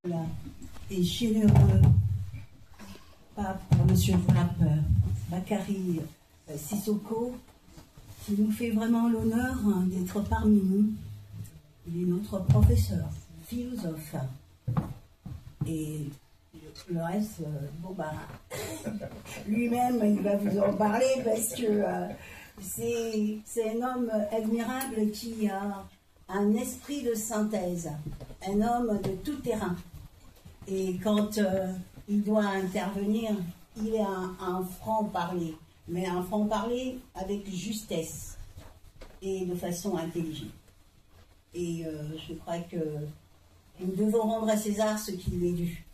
Voilà. Et généreux pape, monsieur le pape Bakary Sissoko, qui nous fait vraiment l'honneur d'être parmi nous. Il est notre professeur, philosophe. Et le reste, lui-même, il va vous en parler parce que c'est un homme admirable qui a un esprit de synthèse, un homme de tout terrain. Et quand il doit intervenir, il est un franc-parler, mais un franc-parler avec justesse et de façon intelligente. Et je crois que nous devons rendre à César ce qui lui est dû.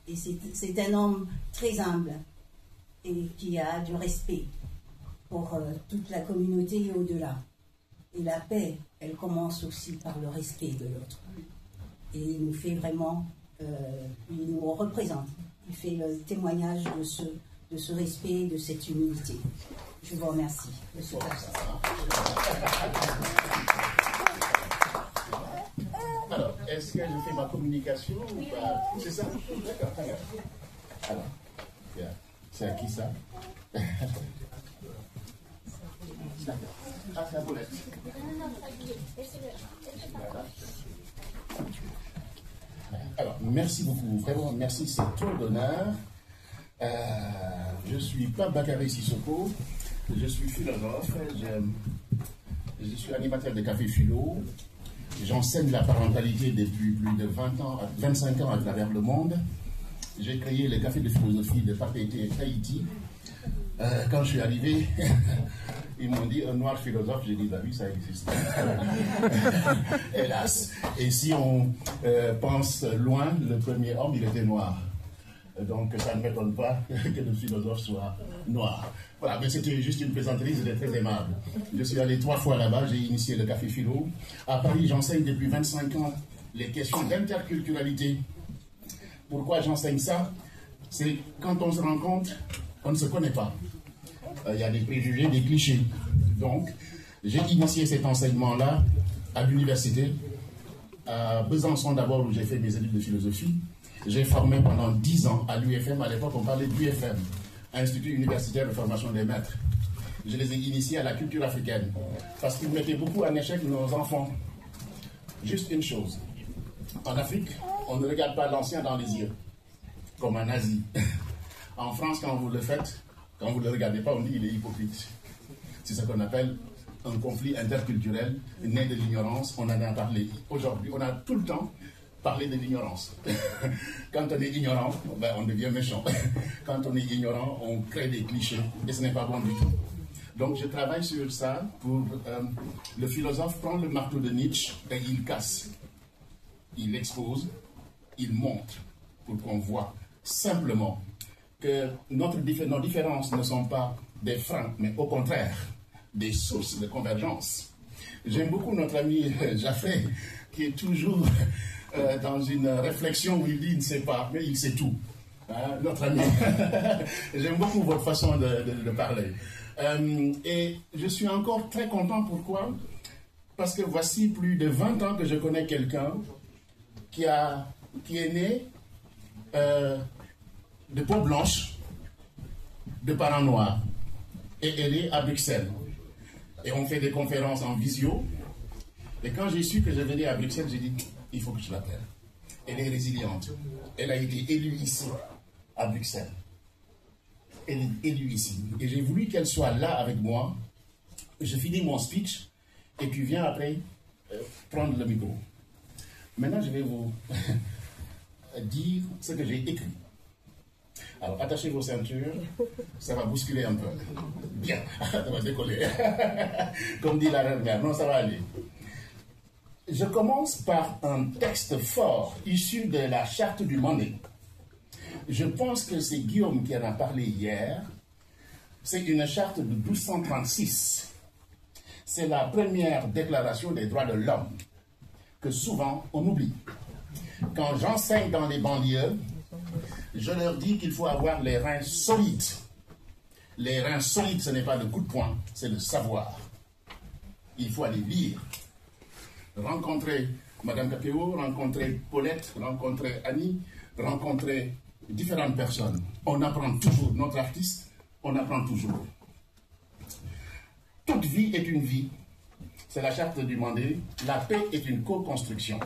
Et c'est un homme très humble et qui a du respect pour toute la communauté et au-delà. Et la paix, elle commence aussi par le respect de l'autre. Et il nous fait vraiment, il nous représente. Il fait le témoignage de ce respect, de cette humilité. Je vous remercie. Monsieur Alors, est-ce que je fais ma communication ou pas? C'est ça? D'accord, très bien. Alors, c'est à qui ça? Ah, c'est à Paulette. Alors, merci beaucoup, vraiment merci, c'est trop d'honneur. Je suis Pape Bakary Sissoko, je suis philosophe, je suis animateur de Café Philo. J'enseigne la parentalité depuis plus de 25 ans à travers le monde. J'ai créé le café de philosophie de Papeete Tahiti. Quand je suis arrivé, ils m'ont dit un noir philosophe. J'ai dit, bah oui, ça existe. Hélas. Et si on pense loin, le premier homme, il était noir. Donc ça ne m'étonne pas que le philosophe soit noir. Voilà, mais c'était juste une plaisanterie, c'était très aimable. Je suis allé 3 fois là-bas, j'ai initié le Café Philo. À Paris, j'enseigne depuis 25 ans les questions d'interculturalité. Pourquoi j'enseigne ça? C'est quand on se rencontre, on ne se connaît pas. Il y a des préjugés, des clichés. Donc, j'ai initié cet enseignement-là à l'université, à Besançon d'abord, où j'ai fait mes études de philosophie. J'ai formé pendant 10 ans à l'UFM. À l'époque, on parlait d'UFM, Institut universitaire de formation des maîtres. Je les ai initiés à la culture africaine parce qu'ils mettaient beaucoup en échec nos enfants. Juste une chose. En Afrique, on ne regarde pas l'ancien dans les yeux, comme un nazi. En France, quand vous le faites, quand vous ne le regardez pas, on dit qu'il est hypocrite. C'est ce qu'on appelle un conflit interculturel né de l'ignorance. On en a parlé aujourd'hui. On a tout le temps parlé de l'ignorance. Quand on est ignorant, ben, on devient méchant. Quand on est ignorant, on crée des clichés et ce n'est pas bon du tout. Donc je travaille sur ça pour... le philosophe prend le marteau de Nietzsche et il casse. Il expose, il montre pour qu'on voit simplement que nos différences ne sont pas des freins, mais au contraire, des sources de convergence. J'aime beaucoup notre ami Jaffé, qui est toujours dans une réflexion où il dit il ne sait pas, mais il sait tout. Hein, notre ami. J'aime beaucoup votre façon de parler. Et je suis encore très content, pourquoi? Parce que voici plus de 20 ans que je connais quelqu'un qui est né de peau blanche, de parents noirs, et elle est à Bruxelles. Et on fait des conférences en visio. Et quand j'ai su que je venais à Bruxelles, j'ai dit, il faut que je l'appelle. Elle est résiliente. Elle a été élue ici, à Bruxelles. Elle est élue ici. Et j'ai voulu qu'elle soit là avec moi. Je finis mon speech, et puis viens après prendre le micro. Maintenant, je vais vous dire ce que j'ai écrit. Alors, attachez vos ceintures, ça va bousculer un peu. Bien, ça va décoller. Comme dit la reine-mère, non, ça va aller. Je commence par un texte fort issu de la charte du Monnet. Je pense que c'est Guillaume qui en a parlé hier. C'est une charte de 1236. C'est la première déclaration des droits de l'homme que souvent on oublie. Quand j'enseigne dans les banlieues, je leur dis qu'il faut avoir les reins solides. Les reins solides, ce n'est pas le coup de poing, c'est le savoir. Il faut aller lire, rencontrer Madame Capéo, rencontrer Paulette, rencontrer Annie, rencontrer différentes personnes. On apprend toujours. Notre artiste, on apprend toujours. Toute vie est une vie. C'est la charte du Mandé. La paix est une co-construction.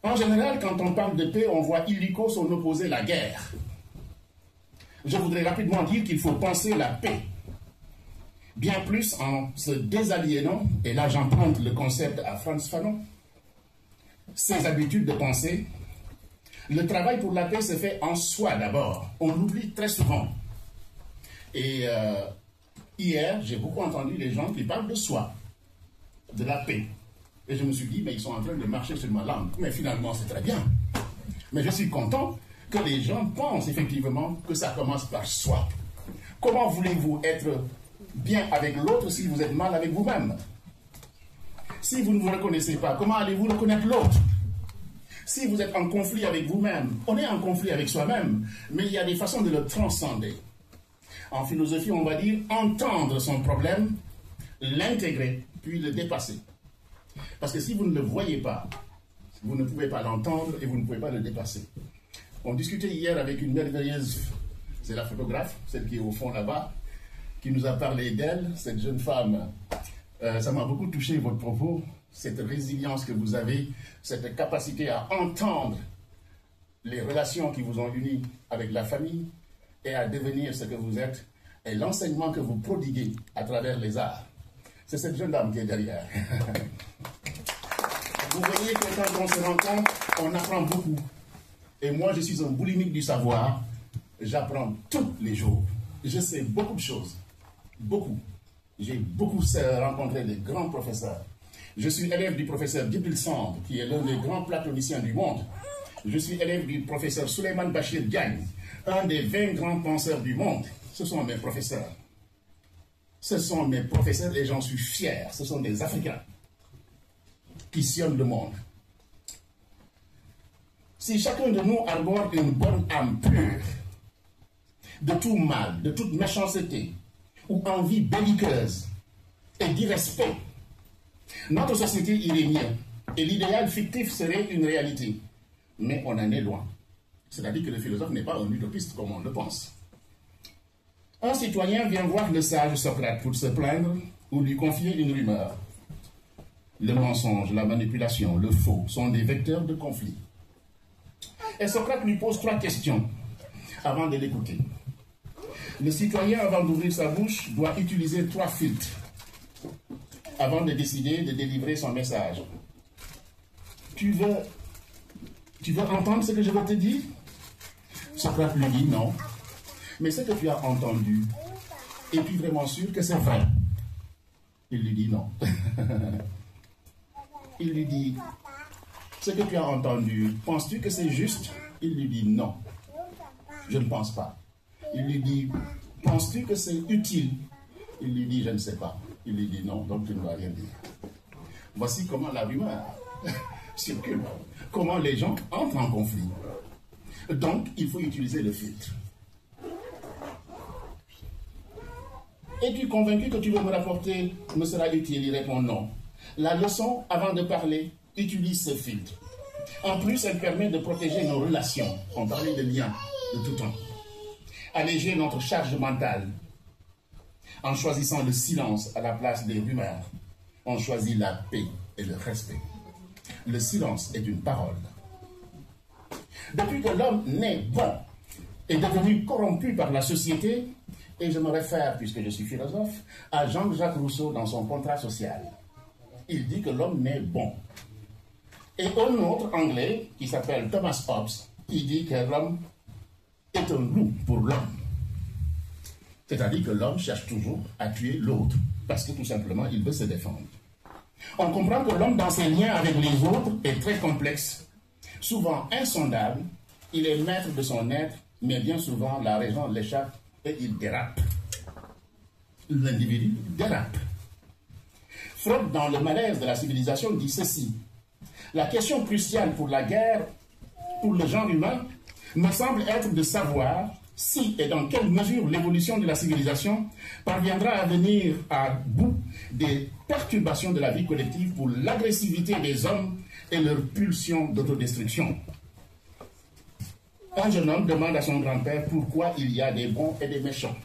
En général, quand on parle de paix, on voit illico son opposé, la guerre. Je voudrais rapidement dire qu'il faut penser la paix. Bien plus en se désaliénant, et là j'emprunte le concept à Frantz Fanon, ses habitudes de pensée. Le travail pour la paix se fait en soi d'abord. On l'oublie très souvent. Et hier, j'ai beaucoup entendu les gens qui parlent de soi, de la paix. Et je me suis dit, mais ils sont en train de marcher sur ma langue. Mais finalement, c'est très bien. Mais je suis content que les gens pensent effectivement que ça commence par soi. Comment voulez-vous être bien avec l'autre si vous êtes mal avec vous-même? Si vous ne vous reconnaissez pas, comment allez-vous reconnaître l'autre? Si vous êtes en conflit avec vous-même, on est en conflit avec soi-même, mais il y a des façons de le transcender. En philosophie, on va dire entendre son problème, l'intégrer, puis le dépasser. Parce que si vous ne le voyez pas, vous ne pouvez pas l'entendre et vous ne pouvez pas le dépasser. On discutait hier avec une merveilleuse, c'est la photographe, celle qui est au fond là-bas, qui nous a parlé d'elle, cette jeune femme. Ça m'a beaucoup touché votre propos, cette résilience que vous avez, cette capacité à entendre les relations qui vous ont unis avec la famille et à devenir ce que vous êtes, et l'enseignement que vous prodiguez à travers les arts. C'est cette jeune dame qui est derrière. Vous voyez que quand on se rencontre, on apprend beaucoup. Et moi, je suis un boulimique du savoir. J'apprends tous les jours. Je sais beaucoup de choses. Beaucoup. J'ai beaucoup rencontré de grands professeurs. Je suis élève du professeur Djibril Samb, qui est l'un des grands platoniciens du monde. Je suis élève du professeur Souleymane Bachir Diagne, un des 20 grands penseurs du monde. Ce sont mes professeurs. Ce sont mes professeurs et j'en suis fier. Ce sont des Africains qui sillonnent le monde. Si chacun de nous arbore une bonne âme pure, de tout mal, de toute méchanceté, ou envie belliqueuse et d'irrespect, notre société irait mieux et l'idéal fictif serait une réalité. Mais on en est loin. C'est-à-dire que le philosophe n'est pas un utopiste comme on le pense. Un citoyen vient voir le sage Socrate pour se plaindre ou lui confier une rumeur. Le mensonge, la manipulation, le faux sont des vecteurs de conflit. Et Socrate lui pose 3 questions avant de l'écouter. Le citoyen, avant d'ouvrir sa bouche, doit utiliser 3 filtres avant de décider de délivrer son message. Tu veux entendre ce que je vais te dire? Socrate lui dit non. Mais ce que tu as entendu, es-tu vraiment sûr que c'est vrai? Il lui dit non. Il lui dit, ce que tu as entendu, penses-tu que c'est juste? Il lui dit non. Je ne pense pas. Il lui dit, penses-tu que c'est utile? Il lui dit, je ne sais pas. Il lui dit non, donc tu ne vas rien dire. Voici comment la rumeur circule. Comment les gens entrent en conflit. Donc, il faut utiliser le filtre. Es-tu convaincu que tu veux me rapporter me sera utile? Il répond non. La leçon, avant de parler, utilise ce filtre. En plus, elle permet de protéger nos relations. On parlait de liens de tout temps. Alléger notre charge mentale. En choisissant le silence à la place des rumeurs, on choisit la paix et le respect. Le silence est une parole. Depuis que l'homme né bon est devenu corrompu par la société, et je me réfère, puisque je suis philosophe, à Jean-Jacques Rousseau dans son contrat social. Il dit que l'homme naît bon. Et un autre anglais, qui s'appelle Thomas Hobbes, il dit que l'homme est un loup pour l'homme. C'est-à-dire que l'homme cherche toujours à tuer l'autre, parce que tout simplement, il veut se défendre. On comprend que l'homme, dans ses liens avec les autres, est très complexe, souvent insondable. Il est maître de son être, mais bien souvent, la raison l'échappe et il dérape. L'individu dérape. Freud, dans Le malaise de la civilisation, dit ceci. La question cruciale pour la guerre, pour le genre humain, me semble être de savoir si et dans quelle mesure l'évolution de la civilisation parviendra à venir à bout des perturbations de la vie collective pour l'agressivité des hommes et leur pulsion d'autodestruction. Un jeune homme demande à son grand-père pourquoi il y a des bons et des méchants.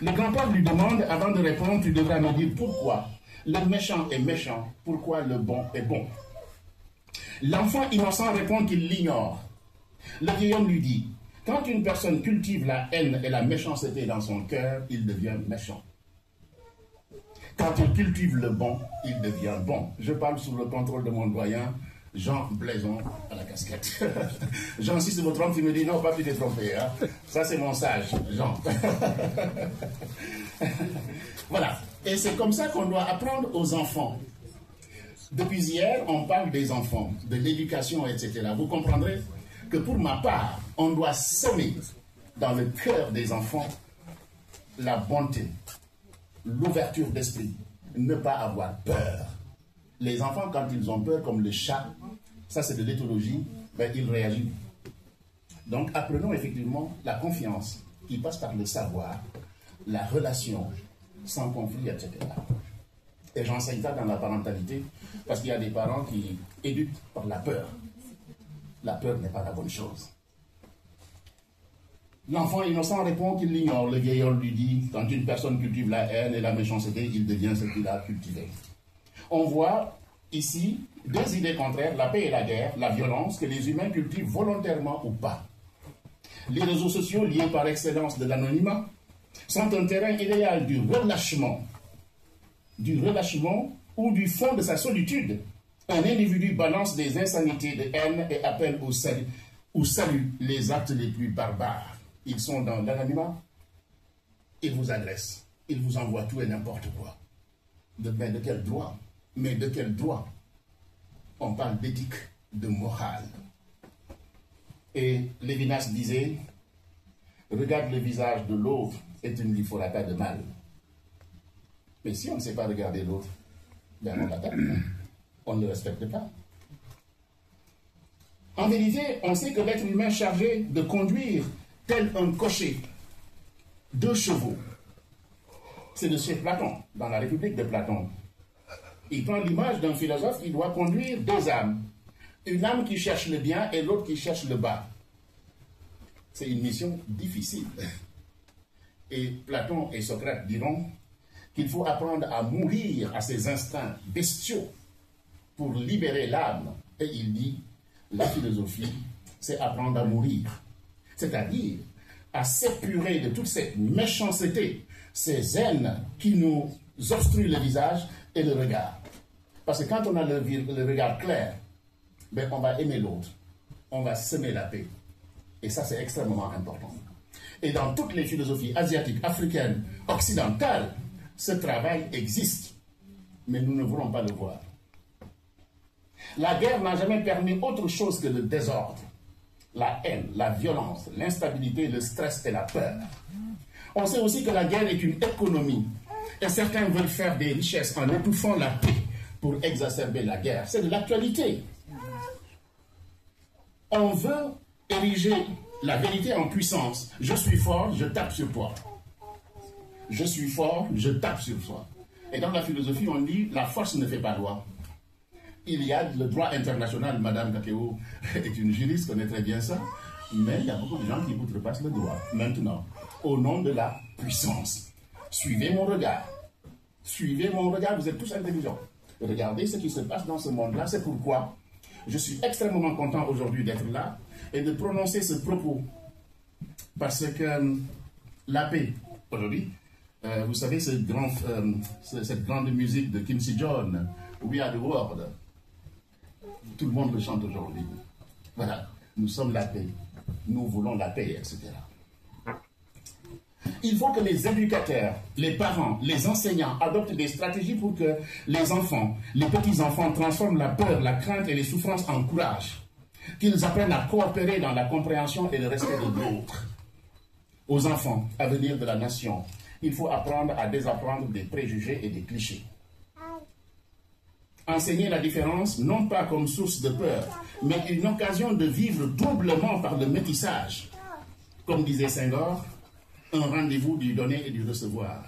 Le grand-père lui demande, avant de répondre, tu devras me dire pourquoi le méchant est méchant, pourquoi le bon est bon. L'enfant innocent répond qu'il l'ignore. Le vieil homme lui dit, quand une personne cultive la haine et la méchanceté dans son cœur, il devient méchant. Quand il cultive le bon, il devient bon. Je parle sous le contrôle de mon doyen, Jean Blaison à la casquette. Jean, si c'est votre homme, tu me dis non, pas tu t'es trompé. Hein? Ça, c'est mon sage, Jean. Voilà. Et c'est comme ça qu'on doit apprendre aux enfants. Depuis hier, on parle des enfants, de l'éducation, etc. Vous comprendrez que pour ma part, on doit semer dans le cœur des enfants la bonté, l'ouverture d'esprit, ne pas avoir peur. Les enfants, quand ils ont peur, comme le chat, ça c'est de l'éthologie, ben, ils réagissent. Donc apprenons effectivement la confiance qui passe par le savoir, la relation, sans conflit, etc. Et j'enseigne ça dans la parentalité, parce qu'il y a des parents qui éduquent par la peur. La peur n'est pas la bonne chose. L'enfant innocent répond qu'il l'ignore. Le vieillard lui dit, quand une personne cultive la haine et la méchanceté, il devient ce qu'il a cultivé. On voit ici deux idées contraires, la paix et la guerre, la violence, que les humains cultivent volontairement ou pas. Les réseaux sociaux, liés par excellence de l'anonymat, sont un terrain idéal du relâchement ou du fond de sa solitude. Un individu balance des insanités de haine et appelle au salut, ou salue les actes les plus barbares. Ils sont dans l'anonymat, ils vous agressent, ils vous envoient tout et n'importe quoi. De quel droit? Mais de quel droit? On parle d'éthique, de morale. Et Lévinas disait, regarde le visage de l'autre et tu ne lui feras pas de mal. Mais si on ne sait pas regarder l'autre, ben on l'attaque. On ne le respecte pas. En vérité, on sait que l'être humain chargé de conduire tel un cocher 2 chevaux, c'est de chez Platon, dans la République de Platon. Il prend l'image d'un philosophe qui doit conduire 2 âmes. Une âme qui cherche le bien et l'autre qui cherche le bas. C'est une mission difficile. Et Platon et Socrate diront qu'il faut apprendre à mourir à ses instincts bestiaux pour libérer l'âme. Et il dit, la philosophie, c'est apprendre à mourir. C'est-à-dire à s'épurer de toute cette méchanceté, ces haines qui nous obstruent le visage et le regard. Parce que quand on a le regard clair, ben on va aimer l'autre, on va semer la paix. Et ça, c'est extrêmement important. Et dans toutes les philosophies asiatiques, africaines, occidentales, ce travail existe. Mais nous ne voulons pas le voir. La guerre n'a jamais permis autre chose que le désordre, la haine, la violence, l'instabilité, le stress et la peur. On sait aussi que la guerre est une économie. Et certains veulent faire des richesses en étouffant la paix pour exacerber la guerre. C'est de l'actualité. On veut ériger la vérité en puissance. Je suis fort, je tape sur toi. Je suis fort, je tape sur toi. Et dans la philosophie, on dit la force ne fait pas loi. Il y a le droit international, Madame Kakeo est une juriste, connaît très bien ça, mais il y a beaucoup de gens qui outrepassent le droit. Maintenant, au nom de la puissance, suivez mon regard. Suivez mon regard, vous êtes tous intelligents. Regardez ce qui se passe dans ce monde-là, c'est pourquoi je suis extrêmement content aujourd'hui d'être là et de prononcer ce propos. Parce que la paix, aujourd'hui, vous savez, cette grande musique de Quincy Jones, We Are the World, tout le monde le chante aujourd'hui. Voilà, nous sommes la paix, nous voulons la paix, etc. Il faut que les éducateurs, les parents, les enseignants adoptent des stratégies pour que les enfants, les petits-enfants transforment la peur, la crainte et les souffrances en courage. Qu'ils apprennent à coopérer dans la compréhension et le respect de l'autre. Aux enfants, à venir de la nation, il faut apprendre à désapprendre des préjugés et des clichés. Enseigner la différence, non pas comme source de peur, mais une occasion de vivre doublement par le métissage. comme disait Senghor, un rendez-vous du donner et du recevoir.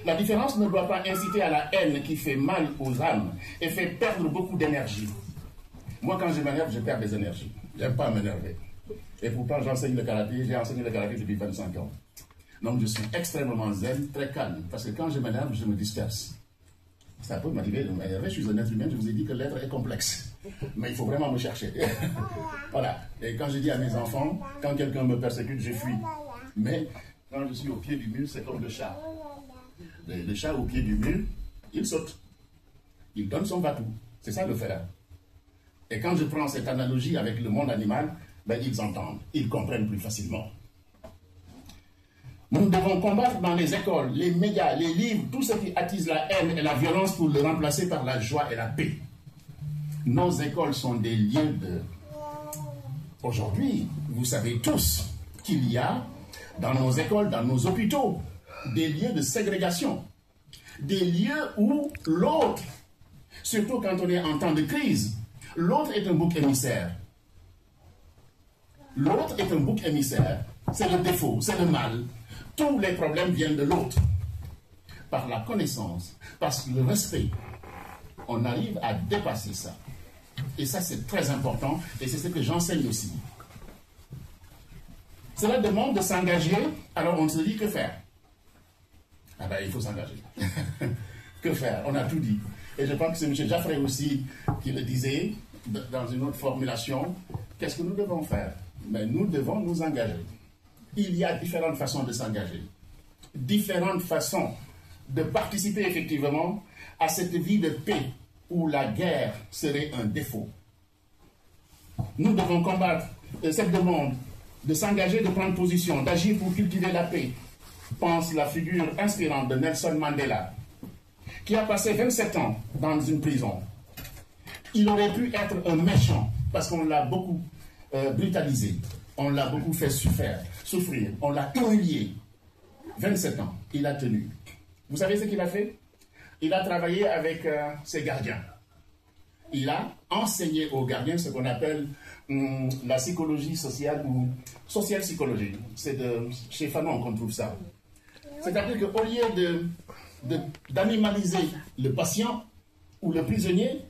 La différence ne doit pas inciter à la haine qui fait mal aux âmes et fait perdre beaucoup d'énergie. Moi, quand je m'énerve, je perds des énergies. Je n'aime pas m'énerver. Et pourtant, j'enseigne le karaté. J'ai enseigné le karaté depuis 25 ans. Donc, je suis extrêmement zen, très calme. Parce que quand je m'énerve, je me disperse. Ça peut m'arriver de m'énerver. Je suis un être humain. Je vous ai dit que l'être est complexe. Mais il faut vraiment me chercher. Voilà. Et quand je dis à mes enfants, quand quelqu'un me persécute, je fuis. Mais quand je suis au pied du mur, c'est comme le chat. Le chat au pied du mur, il saute. Il donne son va-tout. C'est ça le faire. Et quand je prends cette analogie avec le monde animal, ben, ils entendent, ils comprennent plus facilement. Nous devons combattre dans les écoles, les médias, les livres, tout ce qui attise la haine et la violence pour le remplacer par la joie et la paix. Nos écoles sont des lieux de... Aujourd'hui, vous savez tous qu'il y a dans nos écoles, dans nos hôpitaux, des lieux de ségrégation, des lieux où l'autre, surtout quand on est en temps de crise, l'autre est un bouc émissaire. L'autre est un bouc émissaire. C'est le défaut, c'est le mal. Tous les problèmes viennent de l'autre. Par la connaissance, par le respect, on arrive à dépasser ça. Et ça, c'est très important, et c'est ce que j'enseigne aussi. Cela demande de s'engager, alors on se dit que faire? Ah ben, il faut s'engager. Que faire? On a tout dit. Et je pense que c'est M. Jaffray aussi qui le disait, dans une autre formulation. Qu'est-ce que nous devons faire? Mais nous devons nous engager. Il y a différentes façons de s'engager. Différentes façons de participer effectivement à cette vie de paix où la guerre serait un défaut. Nous devons combattre cette demande de s'engager, de prendre position, d'agir pour cultiver la paix. Pense la figure inspirante de Nelson Mandela, qui a passé 27 ans dans une prison. Il aurait pu être un méchant, parce qu'on l'a beaucoup brutalisé, on l'a beaucoup fait souffrir, on l'a humilié. 27 ans, il a tenu. Vous savez ce qu'il a fait? Il a travaillé avec ses gardiens. Il a enseigné aux gardiens ce qu'on appelle la psychologie sociale ou social psychologie. C'est chez Fanon qu'on trouve ça. C'est-à-dire qu'au lieu d'animaliser le patient ou le prisonnier,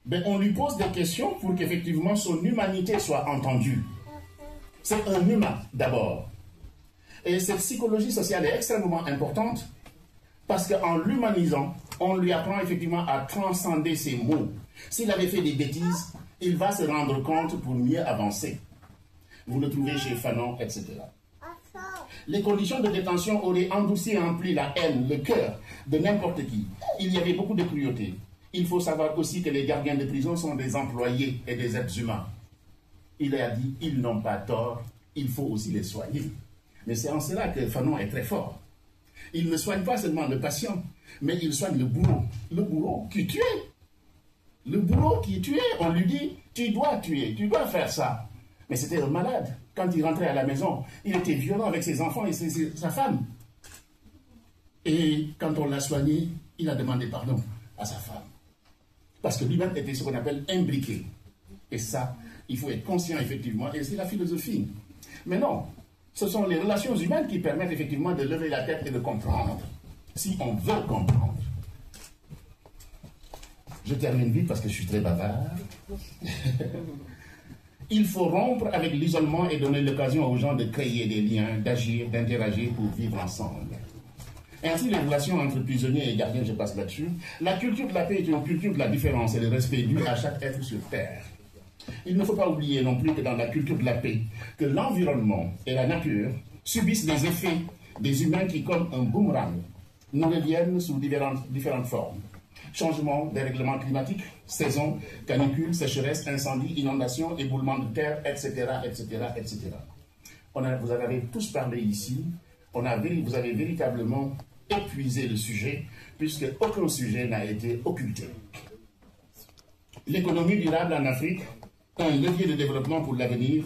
ben on lui pose des questions pour qu'effectivement son humanité soit entendue. C'est un humain d'abord. Et cette psychologie sociale est extrêmement importante parce qu'en l'humanisant, on lui apprend effectivement à transcender ses mots. S'il avait fait des bêtises, il va se rendre compte pour mieux avancer. Vous le trouvez chez Fanon, etc. Les conditions de détention auraient endurci et empli la haine, le cœur de n'importe qui. Il y avait beaucoup de cruauté. Il faut savoir aussi que les gardiens de prison sont des employés et des êtres humains. Il a dit, ils n'ont pas tort, il faut aussi les soigner. Mais c'est en cela que Fanon est très fort. Il ne soigne pas seulement le patient, mais il soigne le bourreau. Le bourreau qui tuait. Le bourreau qui tuait, on lui dit, tu dois tuer, tu dois faire ça. Mais c'était un malade. Quand il rentrait à la maison, il était violent avec ses enfants et sa femme. Et quand on l'a soigné, il a demandé pardon à sa femme. Parce que lui-même était ce qu'on appelle imbriqué. Et ça, il faut être conscient effectivement, et c'est la philosophie. Mais non, ce sont les relations humaines qui permettent effectivement de lever la tête et de comprendre. Si on veut comprendre. Je termine vite parce que je suis très bavard. Il faut rompre avec l'isolement et donner l'occasion aux gens de créer des liens, d'agir, d'interagir pour vivre ensemble. Ainsi, les relations entre prisonniers et gardiens, je passe là-dessus. La culture de la paix est une culture de la différence et le respect dû à chaque être sur Terre. Il ne faut pas oublier non plus que dans la culture de la paix, que l'environnement et la nature subissent les effets des humains qui, comme un boomerang, nous reviennent sous différentes formes. Changement des règlements climatiques, saison, canicule, sécheresse, incendie, inondation, éboulement de terre, etc., etc., etc. Vous en avez tous parlé ici. Vous avez véritablement épuisé le sujet, puisque aucun sujet n'a été occulté. L'économie durable en Afrique, un levier de développement pour l'avenir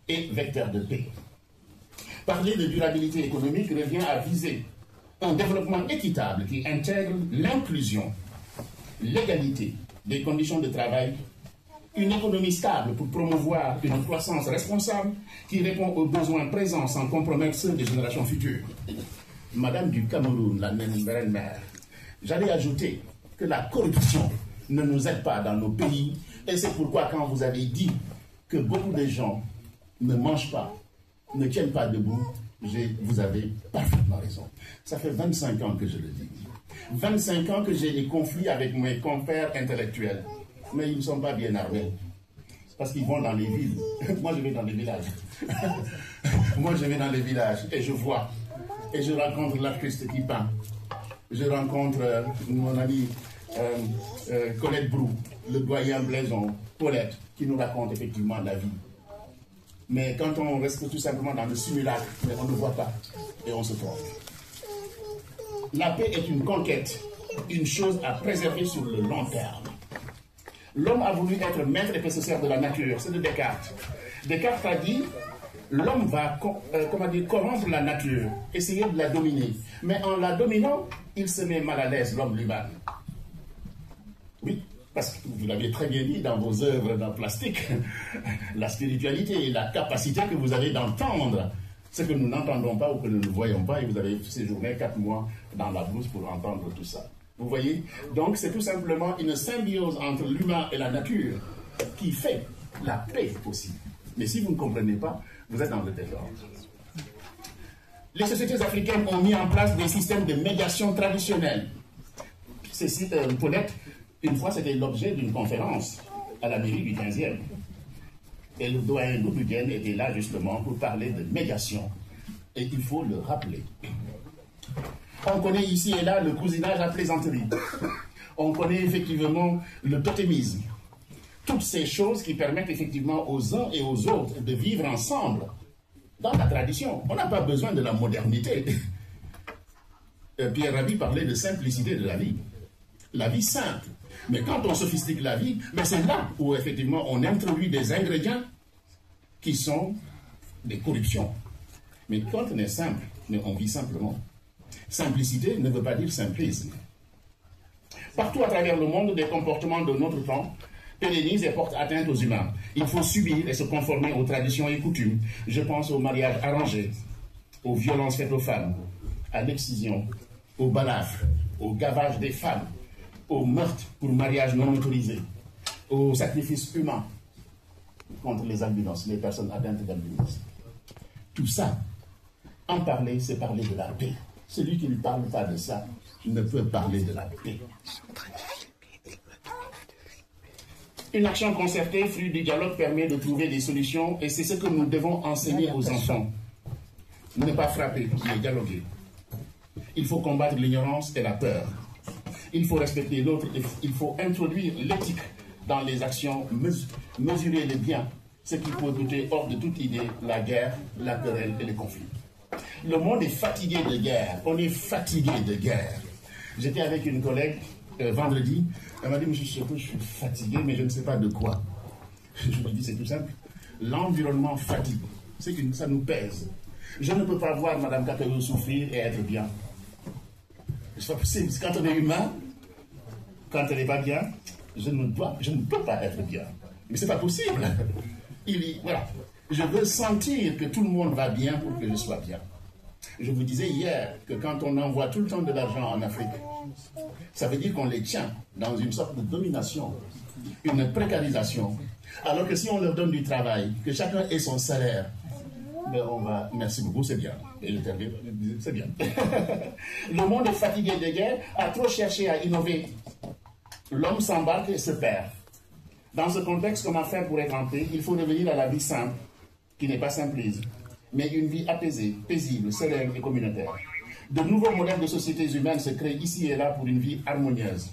et vecteur de paix. Parler de durabilité économique revient à viser un développement équitable qui intègre l'inclusion, l'égalité des conditions de travail une économie stable pour promouvoir une croissance responsable qui répond aux besoins présents sans compromettre ceux des générations futures. Madame du Cameroun, la mère, j'allais ajouter que la corruption ne nous aide pas dans nos pays, et c'est pourquoi quand vous avez dit que beaucoup de gens ne mangent pas, ne tiennent pas debout, vous avez parfaitement raison. Ça fait 25 ans que je le dis. 25 ans que j'ai des conflits avec mes compères intellectuels, mais ils ne sont pas bien armés. Parce qu'ils vont dans les villes. Moi, je vais dans les villages. Moi, je vais dans les villages et je vois. Et je rencontre l'artiste qui peint. Je rencontre mon ami Colette Brou, le doyen Blaison, Paulette, qui nous raconte effectivement la vie. Mais quand on reste tout simplement dans le simulacre, mais on ne voit pas et on se trompe. La paix est une conquête, une chose à préserver sur le long terme. L'homme a voulu être maître et possesseur de la nature, c'est de Descartes. Descartes a dit, l'homme va corrompre la nature, essayer de la dominer. Mais en la dominant, il se met mal à l'aise, l'homme lui-même. Oui, parce que vous l'avez très bien dit dans vos œuvres dans plastique, la spiritualité et la capacité que vous avez d'entendre ce que nous n'entendons pas ou que nous ne voyons pas, et vous avez séjourné 4 mois dans la brousse pour entendre tout ça. Vous voyez? Donc c'est tout simplement une symbiose entre l'humain et la nature qui fait la paix possible. Mais si vous ne comprenez pas, vous êtes dans le désordre. Les sociétés africaines ont mis en place des systèmes de médiation traditionnels. Ceci, Paulette, une fois, c'était l'objet d'une conférence à la mairie du 15e. Et le doyen Louboudien était là justement pour parler de médiation. Et il faut le rappeler. On connaît ici et là le cousinage à plaisanterie. On connaît effectivement le totémisme. Toutes ces choses qui permettent effectivement aux uns et aux autres de vivre ensemble dans la tradition. On n'a pas besoin de la modernité. Pierre Rabhi parlait de simplicité de la vie. La vie simple. Mais quand on sophistique la vie, c'est là où effectivement on introduit des ingrédients qui sont des corruptions. Mais quand on est simple, on vit simplement. Simplicité ne veut pas dire simplisme. Partout à travers le monde, des comportements de notre temps pérennisent et portent atteinte aux humains. Il faut subir et se conformer aux traditions et coutumes. Je pense au mariage arrangé, aux violences faites aux femmes, à l'excision, au balafre, au gavage des femmes, au meurtre pour mariage non autorisé, au sacrifice humain contre les albinos, les personnes atteintes d'albinisme. Tout ça, en parler, c'est parler de la paix. Celui qui ne parle pas de ça ne peut parler de la paix. Une action concertée, fruit du dialogue, permet de trouver des solutions et c'est ce que nous devons enseigner aux enfants. Ne pas frapper, mais dialoguer. Il faut combattre l'ignorance et la peur. Il faut respecter l'autre, il faut introduire l'éthique dans les actions, mesurer les biens, ce qui peut douter hors de toute idée, la guerre, la querelle et les conflits. Le monde est fatigué de guerre, on est fatigué de guerre. J'étais avec une collègue vendredi, elle m'a dit, M. Sissoko, je suis fatigué, mais je ne sais pas de quoi. Je lui dis, c'est tout simple, l'environnement fatigue, c'est que ça nous pèse. Je ne peux pas voir Mme Kakeyo souffrir et être bien. C'est pas possible. Quand on est humain, quand elle n'est pas bien, je ne peux pas être bien. Mais c'est pas possible. Voilà. Je veux sentir que tout le monde va bien pour que je sois bien. Je vous disais hier que quand on envoie tout le temps de l'argent en Afrique, ça veut dire qu'on les tient dans une sorte de domination, une précarisation. Alors que si on leur donne du travail, que chacun ait son salaire, on va, merci beaucoup, c'est bien. Et c'est bien. Le monde est fatigué de guerre, a trop cherché à innover. L'homme s'embarque et se perd. Dans ce contexte, comment faire pour être en paix? Il faut revenir à la vie simple, qui n'est pas simplisme, mais une vie apaisée, paisible, sereine et communautaire. De nouveaux modèles de sociétés humaines se créent ici et là pour une vie harmonieuse.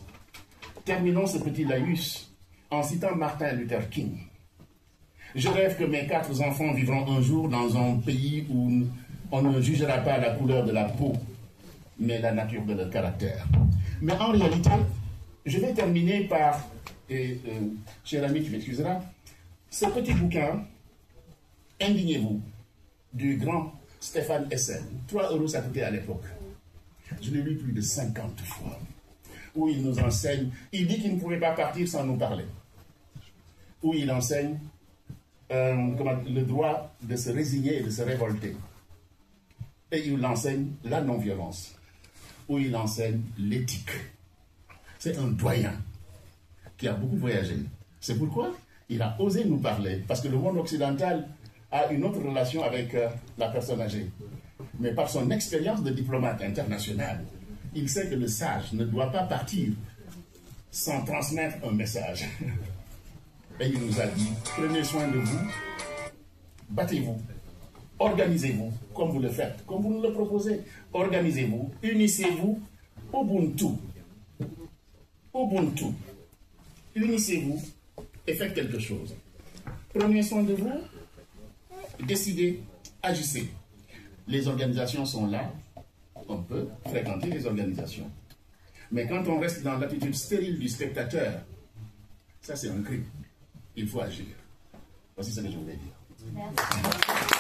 Terminons ce petit laïus en citant Martin Luther King. Je rêve que mes 4 enfants vivront un jour dans un pays où on ne jugera pas la couleur de la peau, mais la nature de leur caractère. Mais en réalité, je vais terminer par, cher ami, tu m'excuseras, ce petit bouquin, Indignez-vous, du grand Stéphane Hessel. 3 € ça coûtait à l'époque. Je l'ai lu plus de 50 fois. Où il nous enseigne, il dit qu'il ne pouvait pas partir sans nous parler. où il enseigne le droit de se résigner et de se révolter. Et il enseigne la non-violence, où il enseigne l'éthique. C'est un doyen qui a beaucoup voyagé. C'est pourquoi il a osé nous parler, parce que le monde occidental a une autre relation avec la personne âgée. Mais par son expérience de diplomate international, il sait que le sage ne doit pas partir sans transmettre un message. Et il nous a dit, prenez soin de vous, battez-vous, organisez-vous comme vous le faites, comme vous nous le proposez. Organisez-vous, unissez-vous, Ubuntu. Ubuntu. Unissez-vous et faites quelque chose. Prenez soin de vous, décidez, agissez. Les organisations sont là, on peut fréquenter les organisations. Mais quand on reste dans l'attitude stérile du spectateur, ça c'est un crime. Il faut agir. Voici ce que je voulais dire. Merci.